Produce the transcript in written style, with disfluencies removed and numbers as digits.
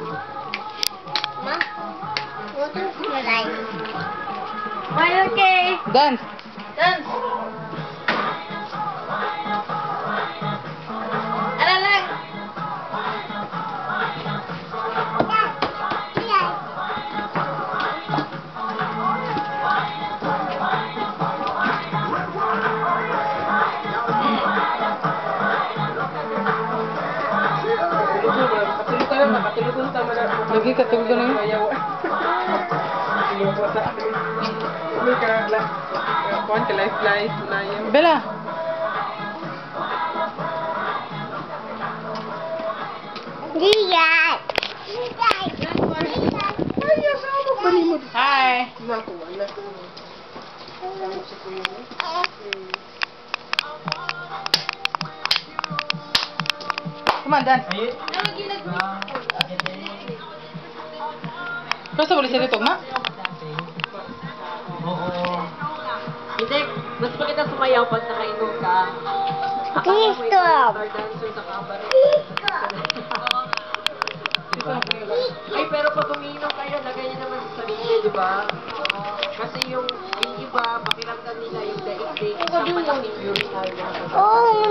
Ma, what is my life? Why okay? Dance. Dance. Ala lang. Lagi katulog na yun. Bella. Lihat. Hi. Come on, dance. Basta boleh saya tutup, Mak? Hindi, mas maganda sumayaw pag nakainom ka. Please stop. Star dancer sa kabaret. Ay, pero pag umiinom kayo, lagay niyo naman sa sarili, di ba? Kasi yung iba, pakiramdam nila yung daig-daig, isang malaking urine. Oh,